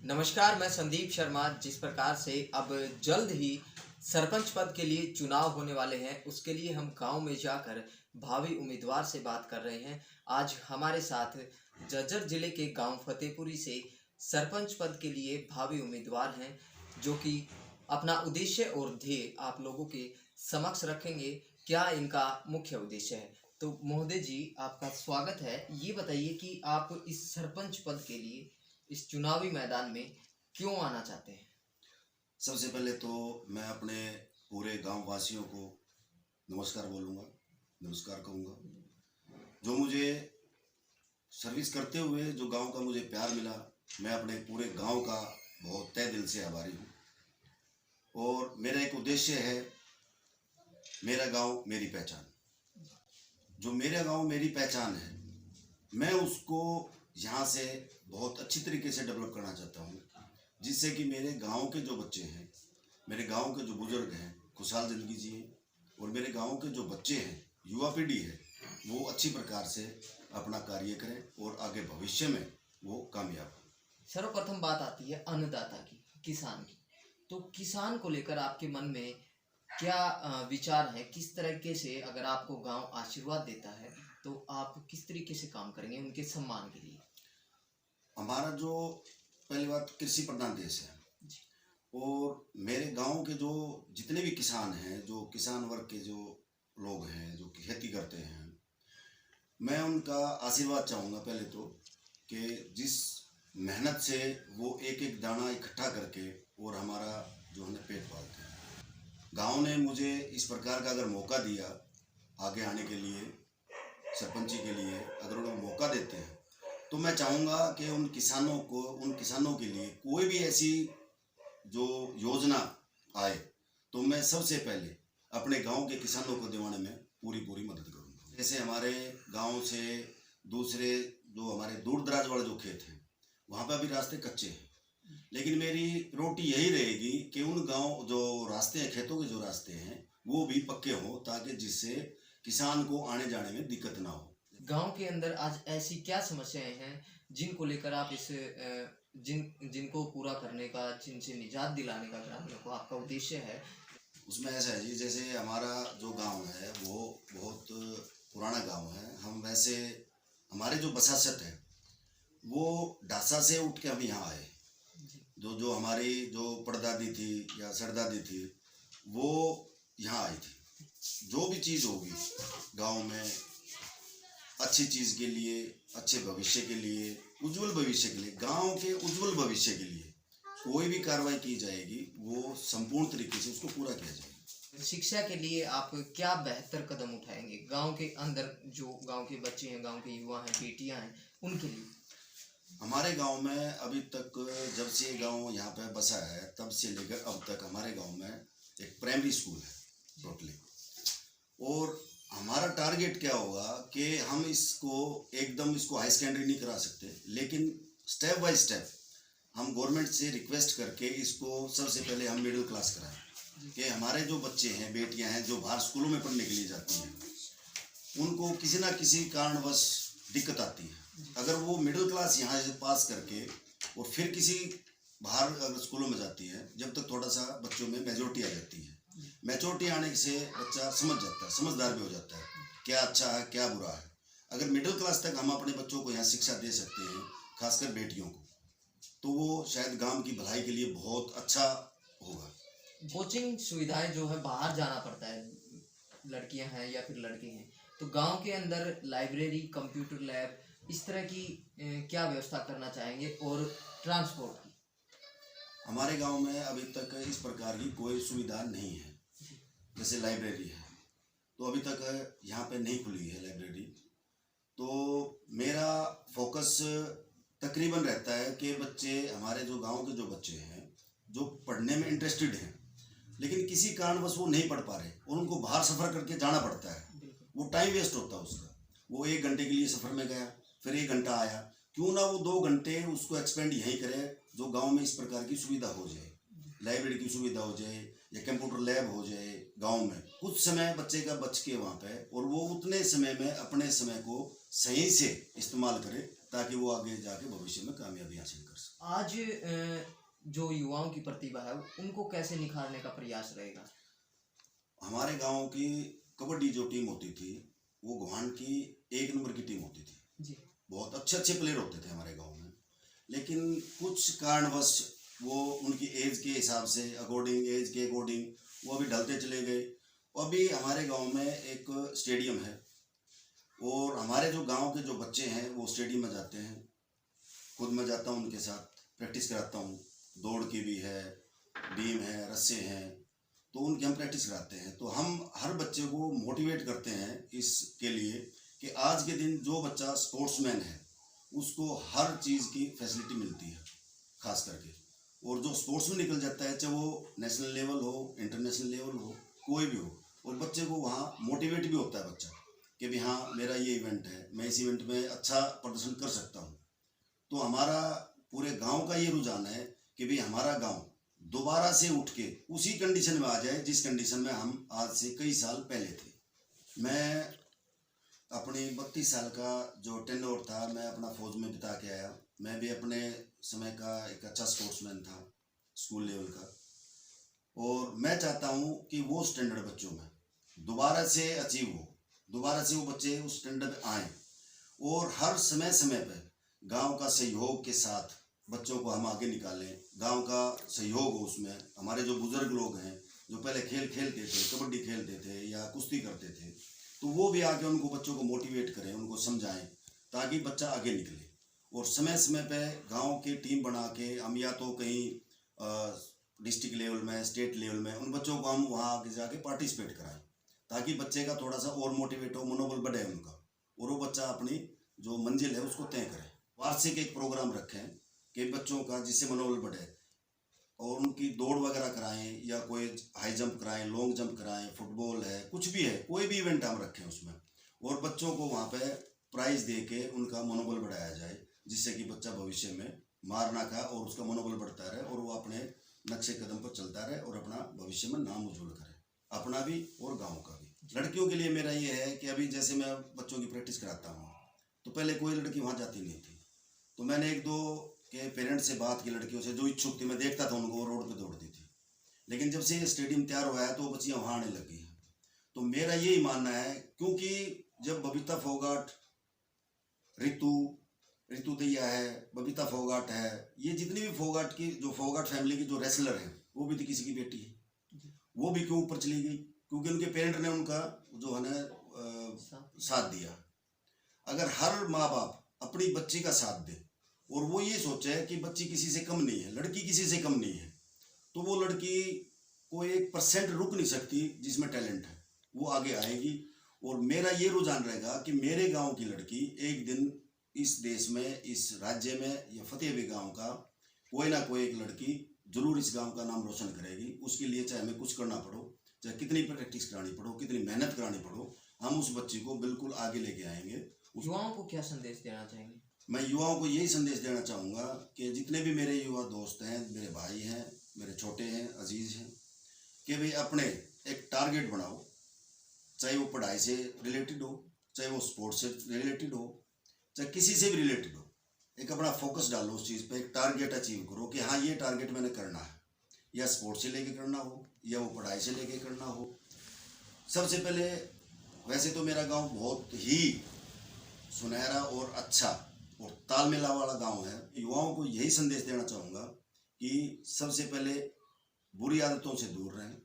नमस्कार, मैं संदीप शर्मा। जिस प्रकार से अब जल्द ही सरपंच पद के लिए चुनाव होने वाले हैं, उसके लिए हम गांव में जाकर भावी उम्मीदवार से बात कर रहे हैं। आज हमारे साथ जज्जर जिले के गांव फतेहपुरी से सरपंच पद के लिए भावी उम्मीदवार हैं, जो कि अपना उद्देश्य और ध्येय आप लोगों के समक्ष रखेंगे। क्या इनका मुख्य उद्देश्य है? तो महोदय जी, आपका स्वागत है। ये बताइए कि आप इस सरपंच पद के लिए इस चुनावी मैदान में क्यों आना चाहते हैं? सबसे पहले तो मैं अपने पूरे गांव वासियों को नमस्कार बोलूँगा, नमस्कार कहूँगा। जो मुझे सर्विस करते हुए जो गांव का मुझे प्यार मिला, मैं अपने पूरे गांव का बहुत तहे दिल से आभारी हूँ। और मेरा एक उद्देश्य है, मेरा गांव मेरी पहचान। जो मेरा गांव मेरी पहचान है, मैं उसको यहाँ से बहुत अच्छी तरीके से डेवलप करना चाहता हूँ, जिससे कि मेरे गांव के जो बच्चे हैं, मेरे गांव के जो बुजुर्ग हैं, खुशहाल ज़िंदगी जिए, और मेरे गांव के जो बच्चे हैं, युवा पीढ़ी है, वो अच्छी प्रकार से अपना कार्य करें और आगे भविष्य में वो कामयाब हो। सर्वप्रथम बात आती है अन्नदाता की, किसान की। तो किसान को लेकर आपके मन में क्या विचार है? किस तरीके से अगर आपको गांव आशीर्वाद देता है, तो आप किस तरीके से काम करेंगे उनके सम्मान के लिए? हमारा जो पहली बात कृषि प्रधान देश है, और मेरे गांव के जो जितने भी किसान हैं, जो किसान वर्ग के जो लोग हैं, जो खेती करते हैं, मैं उनका आशीर्वाद चाहूँगा पहले तो, कि जिस मेहनत से वो एक एक दाना इकट्ठा करके और हमारा जो है पेट पालते हैं। गांव ने मुझे इस प्रकार का अगर मौका दिया आगे आने के लिए, सरपंची के लिए अगर वो मौका देते हैं, तो मैं चाहूँगा कि उन किसानों के लिए कोई भी ऐसी जो योजना आए, तो मैं सबसे पहले अपने गांव के किसानों को दिवाने में पूरी मदद करूँगा। जैसे हमारे गांव से दूसरे जो हमारे दूर दराज वाले जो खेत हैं, वहाँ पर अभी रास्ते कच्चे हैं, लेकिन मेरी रोटी यही रहेगी कि उन गांव जो रास्ते हैं, खेतों के जो रास्ते हैं, वो भी पक्के हों, ताकि जिससे किसान को आने जाने में दिक्कत ना हो। गांव के अंदर आज ऐसी क्या समस्याएं हैं जिनको लेकर आप जिनको पूरा करने का, जिनसे निजात दिलाने का ग्रामीणों को आपका उद्देश्य है? उसमें ऐसा है जी, जैसे हमारा जो गांव है वो बहुत पुराना गांव है। हम वैसे हमारे जो बसासत है वो ढासा से उठ के हम यहाँ आए। जो हमारी जो परदादी थी या सरदादी थी, वो यहाँ आई थी। जो भी चीज़ होगी गांव में अच्छी चीज़ के लिए, अच्छे भविष्य के लिए, उज्जवल भविष्य के लिए, गांव के उज्जवल भविष्य के लिए कोई भी कार्रवाई की जाएगी, वो संपूर्ण तरीके से उसको पूरा किया जाएगा। शिक्षा के लिए आप क्या बेहतर कदम उठाएंगे गांव के अंदर? जो गांव के बच्चे हैं, गांव के युवा हैं, बेटियां हैं, उनके लिए? हमारे गांव में अभी तक, जब से गांव यहाँ पे बसा है, तब से लेकर अब तक हमारे गांव में एक प्राइमरी स्कूल है टोटली। और हमारा टारगेट क्या होगा कि हम इसको एकदम हाई सेकेंडरी नहीं करा सकते, लेकिन स्टेप बाय स्टेप हम गवर्नमेंट से रिक्वेस्ट करके इसको सबसे पहले हम मिडिल क्लास कराएं, कि हमारे जो बच्चे हैं, बेटियां हैं, जो बाहर स्कूलों में पढ़ने के लिए जाती हैं, उनको किसी ना किसी कारणवश दिक्कत आती है। अगर वो मिडिल क्लास यहाँ से पास करके और फिर किसी बाहर अगर स्कूलों में जाती है, जब तक थोड़ा सा बच्चों में मेजोरिटी आ जाती है, मैच्योरिटी आने से बच्चा समझ जाता है, समझदार भी हो जाता है, क्या अच्छा है क्या बुरा है। अगर मिडिल क्लास तक हम अपने बच्चों को यहाँ शिक्षा दे सकते हैं, खासकर बेटियों को, तो वो शायद गांव की भलाई के लिए बहुत अच्छा होगा। कोचिंग सुविधाएं जो है, बाहर जाना पड़ता है, लड़कियां हैं या फिर लड़के हैं, तो गांव के अंदर लाइब्रेरी, कंप्यूटर लैब, इस तरह की क्या व्यवस्था करना चाहेंगे? और ट्रांसपोर्ट की? हमारे गांव में अभी तक इस प्रकार की कोई सुविधा नहीं है। जैसे लाइब्रेरी है, तो अभी तक यहाँ पे नहीं खुली है लाइब्रेरी। तो मेरा फोकस तकरीबन रहता है कि बच्चे, हमारे जो गांव के जो बच्चे हैं, जो पढ़ने में इंटरेस्टेड हैं, लेकिन किसी कारणवश वो नहीं पढ़ पा रहे और उनको बाहर सफ़र करके जाना पड़ता है, वो टाइम वेस्ट होता है उसका। वो 1 घंटे के लिए सफ़र में गया, फिर 1 घंटा आया, क्यों ना वो 2 घंटे उसको एक्सपेंड यहीं करे, जो गांव में इस प्रकार की सुविधा हो जाए, लाइब्रेरी की सुविधा हो जाए या कंप्यूटर लैब हो जाए गांव में। कुछ समय बच्चे का बच के वहाँ पे, और वो उतने समय में अपने समय को सही से इस्तेमाल करे, ताकि वो आगे जाके भविष्य में कामयाबी हासिल कर सके। आज जो युवाओं की प्रतिभा है उनको कैसे निखारने का प्रयास रहेगा? हमारे गांव की कबड्डी जो टीम होती थी वो गोहान की 1 नंबर की टीम होती थी जी। बहुत अच्छे अच्छे प्लेयर होते थे हमारे गांव में, लेकिन कुछ कारणवश वो उनकी एज के हिसाब से एज के अकॉर्डिंग वो अभी ढलते चले गए। अभी हमारे गांव में एक स्टेडियम है और हमारे जो गांव के जो बच्चे हैं वो स्टेडियम में जाते हैं, खुद मैं जाता हूं उनके साथ प्रैक्टिस कराता हूं, दौड़ की भी है, बीम है, रस्से हैं, तो उनकी हम प्रैक्टिस कराते हैं। तो हम हर बच्चे को मोटिवेट करते हैं इसके लिए कि आज के दिन जो बच्चा स्पोर्ट्समैन है उसको हर चीज़ की फैसिलिटी मिलती है खास करके, और जो स्पोर्ट्स में निकल जाता है चाहे वो नेशनल लेवल हो, इंटरनेशनल लेवल हो, कोई भी हो, और बच्चे को वहाँ मोटिवेट भी होता है बच्चा कि भी हाँ मेरा ये इवेंट है, मैं इस इवेंट में अच्छा प्रदर्शन कर सकता हूँ। तो हमारा पूरे गांव का ये रुझान है कि भी हमारा गांव दोबारा से उठ के उसी कंडीशन में आ जाए जिस कंडीशन में हम आज से कई साल पहले थे। मैं अपनी 32 साल का जो टेन्योर था मैं अपना फौज में बिता के आया। मैं भी अपने समय का एक अच्छा स्पोर्ट्समैन था स्कूल लेवल का, और मैं चाहता हूँ कि वो स्टैंडर्ड बच्चों में दोबारा से अचीव हो, दोबारा से वो बच्चे उस स्टैंडर्ड पे आएँ, और हर समय समय पे गांव का सहयोग के साथ बच्चों को हम आगे निकालें। गांव का सहयोग हो उसमें, हमारे जो बुजुर्ग लोग हैं जो पहले खेल खेलते थे, कबड्डी खेलते थे या कुश्ती करते थे, तो वो भी आके उनको बच्चों को मोटिवेट करें, उनको समझाएं ताकि बच्चा आगे निकले। और समय समय पे गांव की टीम बना के हम या तो कहीं डिस्ट्रिक्ट लेवल में, स्टेट लेवल में उन बच्चों को हम वहाँ आगे जाके पार्टिसिपेट कराएं ताकि बच्चे का थोड़ा सा और मोटिवेट हो, मनोबल बढ़े उनका, और वो बच्चा अपनी जो मंजिल है उसको तय करे। वार्षिक एक प्रोग्राम रखें कि बच्चों का जिससे मनोबल बढ़े, और उनकी दौड़ वगैरह कराएं या कोई हाई जंप कराएं, लॉन्ग जंप कराएं, फुटबॉल है, कुछ भी है, कोई भी इवेंट हम रखें उसमें, और बच्चों को वहाँ पे प्राइज दे के उनका मनोबल बढ़ाया जाए, जिससे कि बच्चा भविष्य में मार ना खाए और उसका मनोबल बढ़ता रहे और वो अपने नक्शे कदम पर चलता रहे और अपना भविष्य में नाम उज्जवल करे, अपना भी और गाँव का भी। लड़कियों के लिए मेरा ये है कि अभी जैसे मैं बच्चों की प्रैक्टिस कराता हूँ तो पहले कोई लड़की वहाँ जाती नहीं थी, तो मैंने 1-2 के पेरेंट्स से बात की, लड़कियों से जो इच्छुक थी, मैं देखता था उनको रोड पे दौड़ती थी, लेकिन जब से ये स्टेडियम तैयार हुआ है तो वो बच्चियाँ वहाँ आने लगी हैं। तो मेरा यही मानना है, क्योंकि जब बबीता फोगाट, ऋतु दैया है, बबीता फोगाट है, ये जितनी भी फोगाट की जो फोगाट फैमिली की जो रेसलर है वो भी तो किसी की बेटी है, वो भी क्यों ऊपर चली गई? क्योंकि उनके पेरेंट ने उनका जो है ना साथ दिया। अगर हर माँ बाप अपनी बच्ची का साथ दे और वो ये सोचे कि बच्ची किसी से कम नहीं है, लड़की किसी से कम नहीं है, तो वो लड़की को 1% रुक नहीं सकती जिसमें टैलेंट है, वो आगे आएगी। और मेरा ये रुझान रहेगा कि मेरे गांव की लड़की एक दिन इस देश में, इस राज्य में या फतेहपुर गांव का कोई ना कोई एक लड़की जरूर इस गांव का नाम रोशन करेगी। उसके लिए चाहे हमें कुछ करना पड़ो, चाहे कितनी प्रैक्टिस करानी पड़ो, कितनी मेहनत करानी पड़ो, हम उस बच्ची को बिल्कुल आगे लेके आएंगे। युवाओं को क्या संदेश देना चाहेंगे? मैं युवाओं को यही संदेश देना चाहूँगा कि जितने भी मेरे युवा दोस्त हैं, मेरे भाई हैं, मेरे छोटे हैं, अजीज हैं, कि भाई अपने एक टारगेट बनाओ, चाहे वो पढ़ाई से रिलेटेड हो, चाहे वो स्पोर्ट्स से रिलेटेड हो, चाहे किसी से भी रिलेटेड हो, एक अपना फोकस डालो उस चीज़ पे, एक टारगेट अचीव करो कि हाँ ये टारगेट मैंने करना है, या स्पोर्ट्स से लेके करना हो या वो पढ़ाई से लेके करना हो। सबसे पहले वैसे तो मेरा गाँव बहुत ही सुनहरा और अच्छा और तालमेल वाला गांव है। युवाओं को यही संदेश देना चाहूँगा कि सबसे पहले बुरी आदतों से दूर रहें,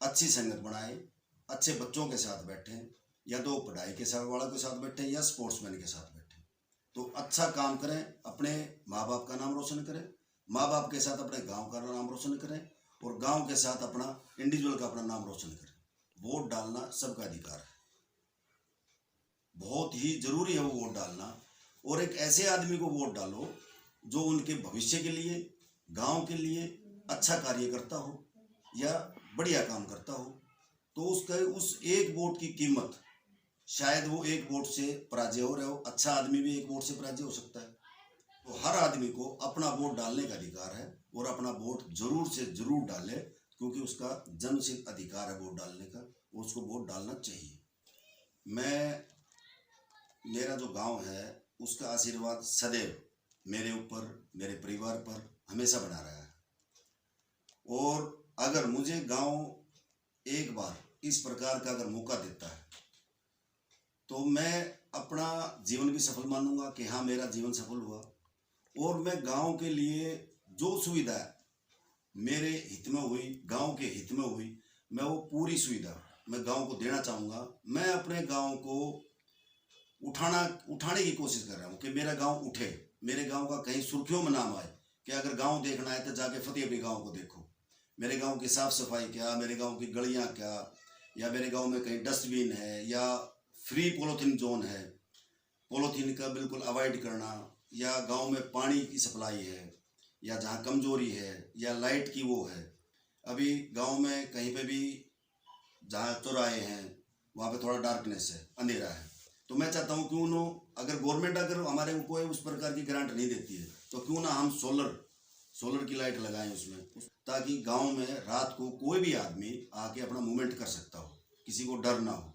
अच्छी संगत बनाएं, अच्छे बच्चों के साथ बैठें, या तो पढ़ाई के साथ वालों के साथ बैठें या स्पोर्ट्समैन के साथ बैठें, तो अच्छा काम करें, अपने माँ बाप का नाम रोशन करें, माँ बाप के साथ अपने गाँव का नाम रोशन करें, और गाँव के साथ अपना इंडिविजुअल का अपना नाम रोशन करें। वोट डालना सबका अधिकार है, बहुत ही जरूरी है वो वोट डालना, और एक ऐसे आदमी को वोट डालो जो उनके भविष्य के लिए, गांव के लिए अच्छा कार्य करता हो या बढ़िया काम करता हो। तो उसका उस एक वोट की कीमत, शायद वो एक वोट से पराजय हो रहे हो, अच्छा आदमी भी एक वोट से पराजय हो सकता है। तो हर आदमी को अपना वोट डालने का अधिकार है, और अपना वोट जरूर से जरूर डाले, क्योंकि उसका जन्मसिद्ध अधिकार है वोट डालने का, और उसको वोट डालना चाहिए। मेरा जो गांव है उसका आशीर्वाद सदैव मेरे ऊपर, मेरे परिवार पर हमेशा बना रहा है। और अगर मुझे गांव एक बार इस प्रकार का अगर मौका देता है तो मैं अपना जीवन भी सफल मानूंगा कि हाँ, मेरा जीवन सफल हुआ। और मैं गांव के लिए जो सुविधा मेरे हित में हुई, गांव के हित में हुई, मैं वो पूरी सुविधा मैं गांव को देना चाहूँगा। मैं अपने गांव को उठाने की कोशिश कर रहा हूँ कि मेरा गांव उठे, मेरे गांव का कहीं सुर्खियों में नाम आए कि अगर गांव देखना है तो जाके फतेहपुर गांव को देखो। मेरे गांव की साफ सफाई क्या, मेरे गांव की गलियां क्या, या मेरे गांव में कहीं डस्टबिन है, या फ्री पॉलीथीन जोन है, पॉलीथीन का बिल्कुल अवॉइड करना, या गांव में पानी की सप्लाई है, या जहाँ कमजोरी है, या लाइट की वो है। अभी गांव में कहीं पे भी जहाँ चौराहे हैं वहाँ पे थोड़ा डार्कनेस है, अंधेरा है। तो मैं चाहता हूँ क्यों ना, अगर गवर्नमेंट अगर हमारे को कोई उस प्रकार की ग्रांट नहीं देती है तो क्यों ना हम सोलर की लाइट लगाएं उसमें, ताकि गांव में रात को कोई भी आदमी आके अपना मूवमेंट कर सकता हो, किसी को डर ना हो।